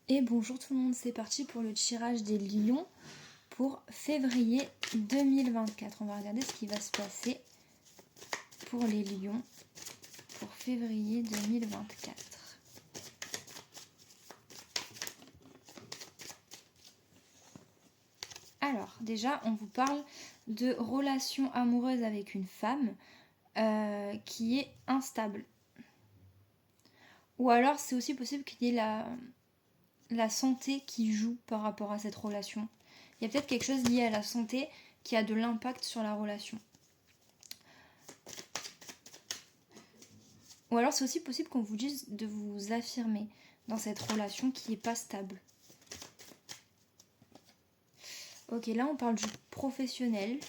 Et bonjour tout le monde, c'est parti pour le tirage des lions pour février 2024. On va regarder ce qui va se passer pour les lions pour février 2024. Alors déjà, on vous parle de relation amoureuse avec une femme qui est instable. Ou alors c'est aussi possible qu'il y ait la santé qui joue par rapport à cette relation. Il y a peut-être quelque chose lié à la santé qui a de l'impact sur la relation. Ou alors c'est aussi possible qu'on vous dise de vous affirmer dans cette relation qui n'est pas stable. Ok, là on parle du professionnel.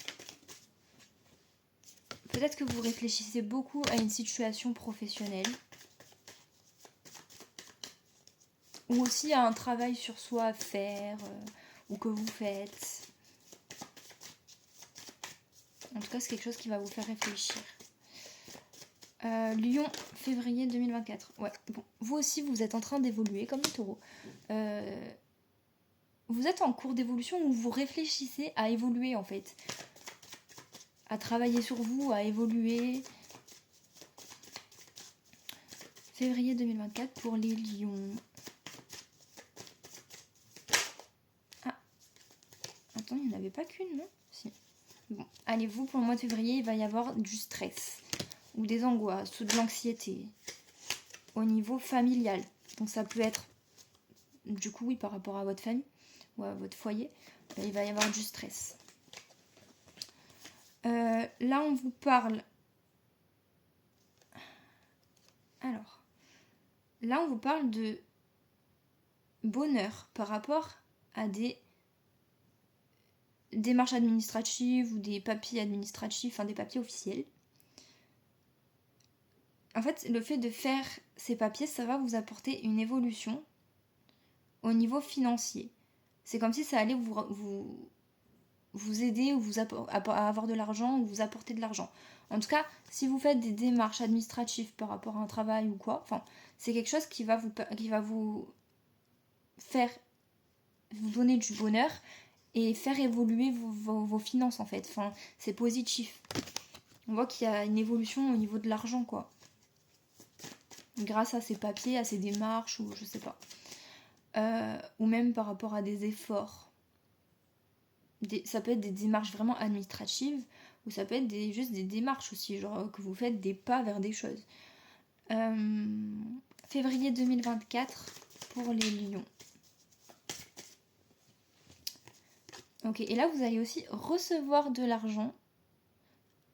Peut-être que vous réfléchissez beaucoup à une situation professionnelle. Ou aussi à un travail sur soi à faire, ou que vous faites. En tout cas, c'est quelque chose qui va vous faire réfléchir. Lion, février 2024. Ouais, bon, vous aussi, vous êtes en train d'évoluer comme le taureau. Vous êtes en cours d'évolution où vous réfléchissez à évoluer en fait. À travailler sur vous, à évoluer. Février 2024 pour les lions. Ah. Attends, il n'y en avait pas qu'une, non ? Si. Bon, allez, vous, pour le mois de février, il va y avoir du stress. Ou des angoisses, ou de l'anxiété. Au niveau familial. Donc ça peut être, du coup, oui, par rapport à votre famille ou à votre foyer, il va y avoir du stress. Là, on vous parle... Alors, là, on vous parle de bonheur par rapport à des démarches administratives ou des papiers administratifs, enfin des papiers officiels. En fait, le fait de faire ces papiers, ça va vous apporter une évolution au niveau financier. C'est comme si ça allait vous aider ou à avoir de l'argent ou vous apporter de l'argent. En tout cas, si vous faites des démarches administratives par rapport à un travail ou quoi, enfin, c'est quelque chose qui va vous faire vous donner du bonheur et faire évoluer vos finances en fait. Enfin, c'est positif. On voit qu'il y a une évolution au niveau de l'argent quoi. Grâce à ces papiers, à ces démarches ou je sais pas. Ou même par rapport à des efforts. Ça peut être des démarches vraiment administratives ou ça peut être juste des démarches aussi, genre que vous faites des pas vers des choses. Février 2024 pour les lions. Ok, et là vous allez aussi recevoir de l'argent.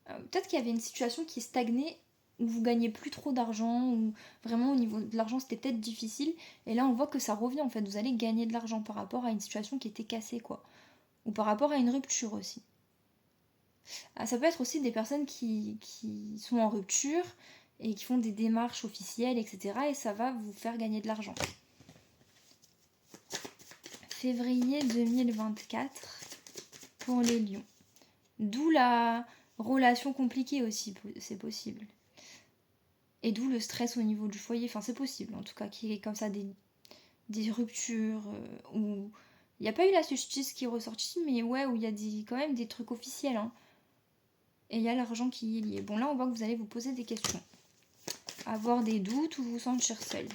Peut-être qu'il y avait une situation qui stagnait où vous gagnez plus trop d'argent, ou vraiment au niveau de l'argent c'était peut-être difficile. Et là on voit que ça revient en fait, vous allez gagner de l'argent par rapport à une situation qui était cassée quoi. Ou par rapport à une rupture aussi. Ça peut être aussi des personnes qui sont en rupture et qui font des démarches officielles, etc. Et ça va vous faire gagner de l'argent. Février 2024 pour les lions. D'où la relation compliquée aussi, c'est possible. Et d'où le stress au niveau du foyer, enfin c'est possible en tout cas, qu'il y ait comme ça des ruptures où il n'y a pas eu la justice qui est ressortie, mais ouais, où il y a quand même des trucs officiels. Hein. Et il y a l'argent qui est lié. Bon là on voit que vous allez vous poser des questions. Avoir des doutes ou vous sentir seul.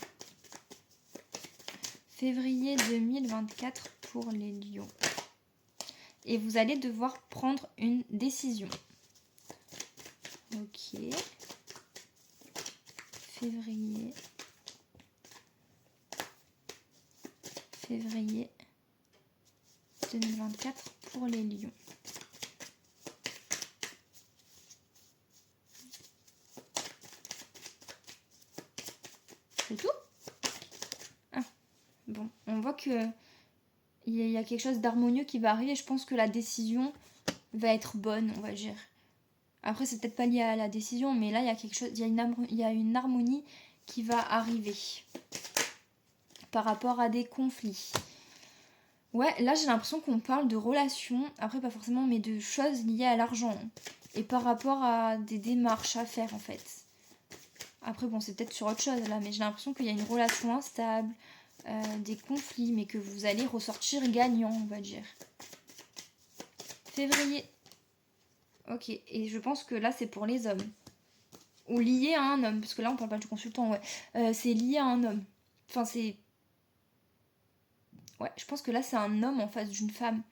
Février 2024 pour les lions. Et vous allez devoir prendre une décision. Ok. Février 2024 pour les lions. C'est tout ? Ah, bon, on voit que il y a quelque chose d'harmonieux qui va arriver. Je pense que la décision va être bonne, on va dire. Après, c'est peut-être pas lié à la décision, mais là, il y a quelque chose, il y a une harmonie qui va arriver par rapport à des conflits. Ouais, là, j'ai l'impression qu'on parle de relations, après pas forcément, mais de choses liées à l'argent et par rapport à des démarches à faire en fait. Après, bon, c'est peut-être sur autre chose là, mais j'ai l'impression qu'il y a une relation instable, des conflits, mais que vous allez ressortir gagnant, on va dire. Février. Ok, et je pense que là, c'est pour les hommes. Ou lié à un homme, parce que là, on parle pas du consultant, ouais. C'est lié à un homme. Enfin, c'est... Ouais, je pense que là, c'est un homme en face d'une femme.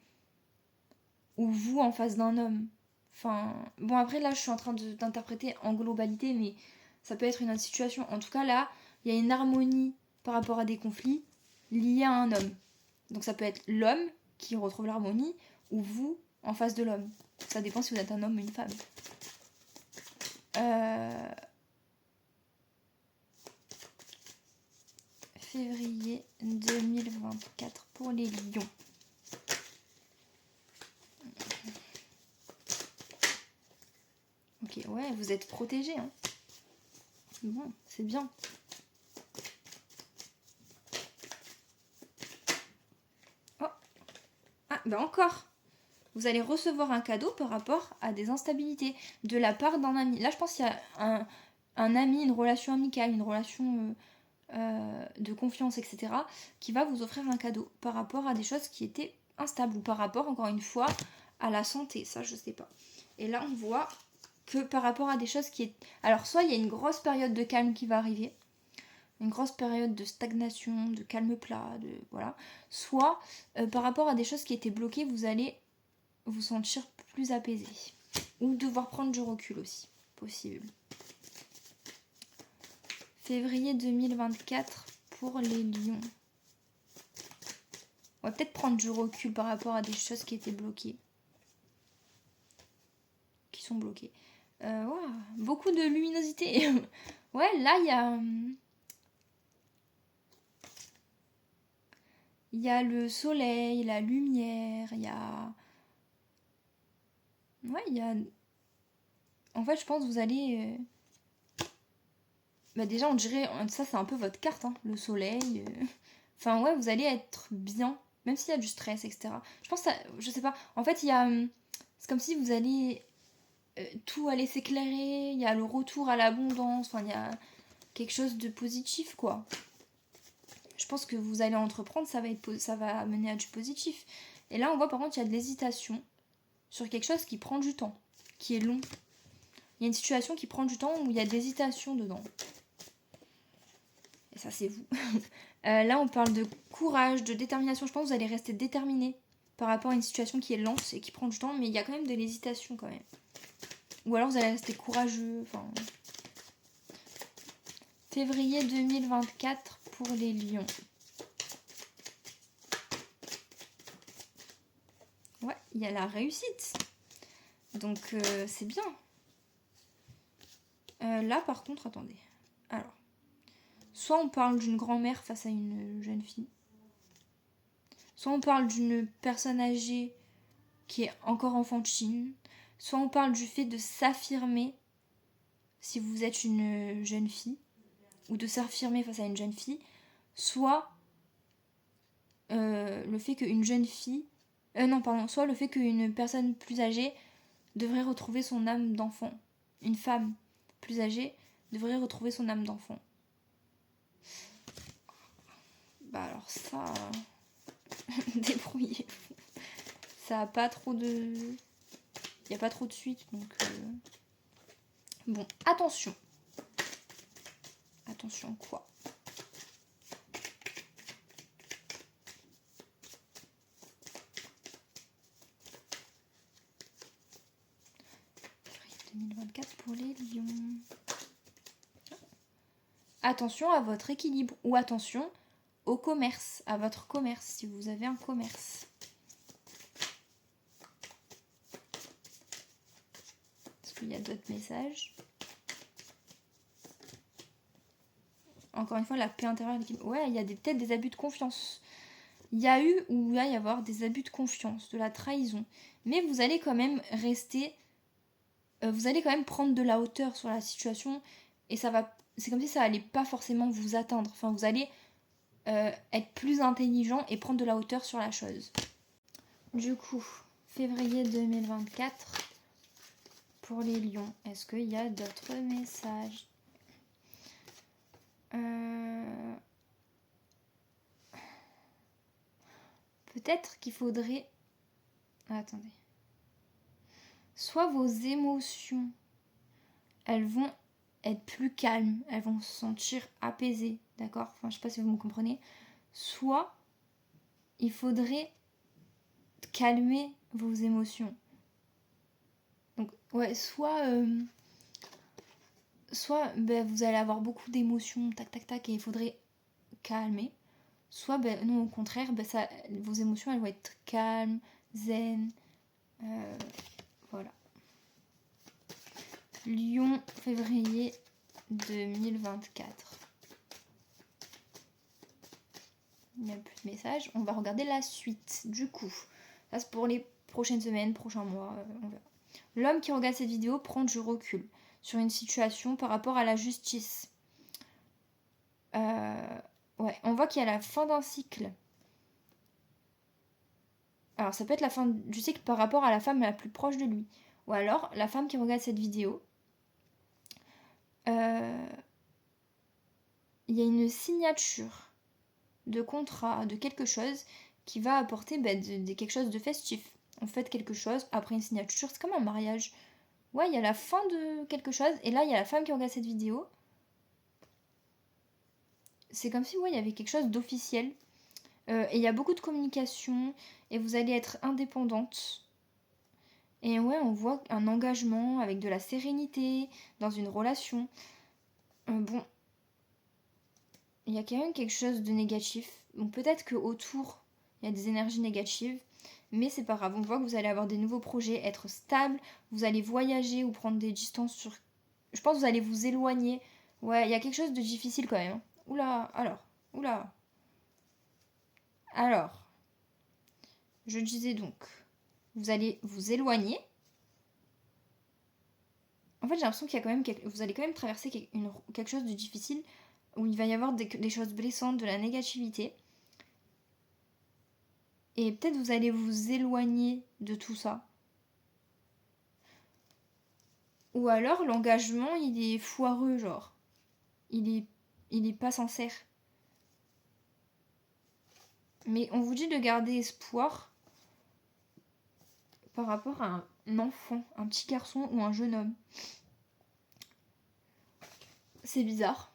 Ou vous en face d'un homme. Enfin, bon, après, là, je suis en train d'interpréter en globalité, mais ça peut être une autre situation. En tout cas, là, il y a une harmonie par rapport à des conflits liés à un homme. Donc, ça peut être l'homme qui retrouve l'harmonie, ou vous en face de l'homme. Ça dépend si vous êtes un homme ou une femme. Février 2024 pour les lions. Ok, ouais, vous êtes protégés. Hein. Bon, c'est bien. Oh. Ah, bah encore. Vous allez recevoir un cadeau par rapport à des instabilités de la part d'un ami. Là, je pense qu'il y a un ami, une relation amicale, une relation de confiance, etc., qui va vous offrir un cadeau par rapport à des choses qui étaient instables ou par rapport, encore une fois, à la santé. Ça, je sais pas. Et là, on voit que par rapport à des choses qui est... Alors, soit il y a une grosse période de calme qui va arriver, une grosse période de stagnation, de calme plat, de voilà. Soit par rapport à des choses qui étaient bloquées, vous allez vous sentir plus apaisé. Ou devoir prendre du recul aussi, possible. Février 2024 pour les lions. On va peut-être prendre du recul par rapport à des choses qui étaient bloquées. Qui sont bloquées. Wow, beaucoup de luminosité. Ouais, là, il y a le soleil, la lumière, il y a... Ouais, il y a... En fait, je pense que vous allez... Bah déjà, on dirait... Ça, c'est un peu votre carte, hein, le soleil. Enfin, ouais, vous allez être bien, même s'il y a du stress, etc. Je pense que ça... Je sais pas. En fait, il y a... C'est comme si vous allez... Tout allait s'éclairer, il y a le retour à l'abondance, enfin, il y a quelque chose de positif, quoi. Je pense que vous allez entreprendre, ça va mener à du positif. Et là, on voit par contre, il y a de l'hésitation sur quelque chose qui prend du temps, qui est long. Il y a une situation qui prend du temps où il y a de l'hésitation dedans. Et ça, c'est vous. Là, on parle de courage, de détermination. Je pense que vous allez rester déterminé par rapport à une situation qui est lente et qui prend du temps, mais il y a quand même de l'hésitation quand même. Ou alors vous allez rester courageux. Enfin... Février 2024 pour les lions. Ouais, il y a la réussite. Donc c'est bien. Là par contre, attendez. Alors, soit on parle d'une grand-mère face à une jeune fille. Soit on parle d'une personne âgée qui est encore enfantine. Soit on parle du fait de s'affirmer si vous êtes une jeune fille. Ou de s'affirmer face à une jeune fille. Soit le fait qu'une jeune fille... soit le fait qu'une personne plus âgée devrait retrouver son âme d'enfant. Une femme plus âgée devrait retrouver son âme d'enfant. Bah alors ça... débrouillez-vous. Ça a pas trop de... Il n'y a pas trop de suite, donc... Bon, attention. Attention quoi? Février 2024 pour les lions. Attention à votre équilibre ou attention au commerce, à votre commerce, si vous avez un commerce. Est-ce qu'il y a d'autres messages? Encore une fois, la paix intérieure. Ouais, il y a peut-être des abus de confiance. Il y a eu ou il va y avoir des abus de confiance, de la trahison. Mais vous allez quand même rester... vous allez quand même prendre de la hauteur sur la situation. Et ça va... C'est comme si ça allait pas forcément vous atteindre. Enfin, vous allez être plus intelligent et prendre de la hauteur sur la chose. Du coup, février 2024 pour les lions. Est-ce qu'il y a d'autres messages? peut-être qu'il faudrait... Attendez. Soit vos émotions, elles vont être plus calmes, elles vont se sentir apaisées, d'accord? Enfin, je sais pas si vous me comprenez. Soit il faudrait calmer vos émotions. Donc, ouais, soit vous allez avoir beaucoup d'émotions, tac, tac, tac, et il faudrait calmer. Soit, non, au contraire, vos émotions, elles vont être calmes, zen, voilà. Lion, février 2024. Il n'y a plus de messages. On va regarder la suite, du coup. Ça, c'est pour les prochaines semaines, prochains mois, on verra. L'homme qui regarde cette vidéo prend du recul sur une situation par rapport à la justice. Ouais, on voit qu'il y a la fin d'un cycle. Alors, ça peut être la fin du cycle par rapport à la femme la plus proche de lui. Ou alors, la femme qui regarde cette vidéo, il y a une signature de contrat, de quelque chose qui va apporter quelque chose de festif. On fait quelque chose après une signature, c'est comme un mariage. Ouais, il y a la fin de quelque chose, et là, il y a la femme qui regarde cette vidéo. C'est comme si, ouais, il y avait quelque chose d'officiel. Et il y a beaucoup de communication, et vous allez être indépendante. Et ouais, on voit un engagement avec de la sérénité dans une relation. Bon, il y a quand même quelque chose de négatif. Donc peut-être qu'autour, il y a des énergies négatives, mais c'est pas grave. On voit que vous allez avoir des nouveaux projets, être stable, vous allez voyager ou prendre des distances sur... Je pense que vous allez vous éloigner. Ouais, il y a quelque chose de difficile quand même. Oula, oula. Alors, je disais donc, vous allez vous éloigner. En fait, j'ai l'impression qu'il y a quand même vous allez quand même traverser quelque chose de difficile où il va y avoir des choses blessantes, de la négativité. Et peut-être vous allez vous éloigner de tout ça. Ou alors l'engagement, il est foireux, genre. Il est pas sincère. Mais on vous dit de garder espoir par rapport à un enfant, un petit garçon ou un jeune homme. C'est bizarre.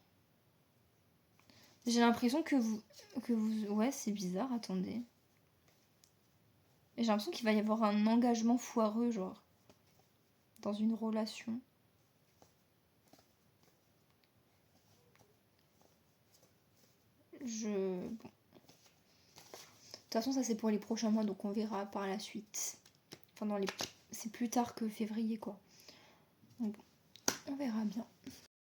J'ai l'impression que vous... Ouais, c'est bizarre, attendez. J'ai l'impression qu'il va y avoir un engagement foireux, genre, dans une relation. Bon. De toute façon, ça c'est pour les prochains mois, donc on verra par la suite. Enfin, c'est plus tard que février, quoi. Donc, on verra bien.